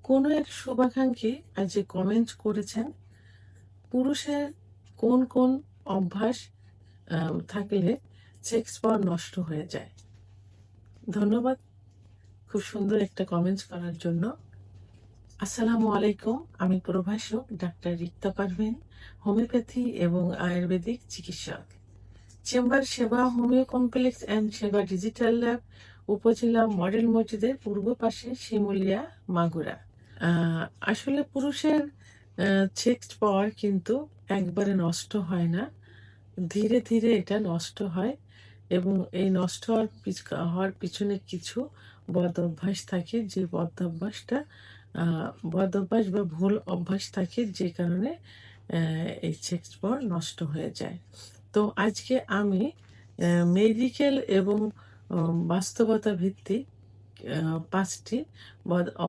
কোনো এক শুভাকাঙ্ক্ষী আজ যে কমেন্ট করেছেন, পুরুষের কোন কোন অভ্যাস থাকলে সেক্স পাওয়ার নষ্ট হয়ে যায়। ধন্যবাদ খুব সুন্দর একটা কমেন্টস করার জন্য। আসসালামু আলাইকুম, আমি প্রভাষক ডাক্তার রিক্তা পারভীন, হোমিওপ্যাথি এবং আয়ুর্বেদিক চিকিৎসক। চেম্বার সেবা হোমিও কমপ্লেক্স অ্যান্ড সেবা ডিজিটাল ল্যাব, উপজেলা মডেল মসজিদের পূর্ব পাশে, শিমুলিয়া, মাগুরা। আসলে পুরুষের সেক্স পাওয়ার কিন্তু একবারে নষ্ট হয় না, ধীরে ধীরে এটা নষ্ট হয়। এবং এই নষ্ট হওয়ার পিছনে কিছু বদ অভ্যাস থাকে, যে বদ অভ্যাস বা ভুল অভ্যাস থাকে, যে কারণে এই সেক্স পাওয়ার নষ্ট হয়ে যায়। তো আজকে আমি মেডিকেল এবং বাস্তবতা ভিত্তিক 5টি বদ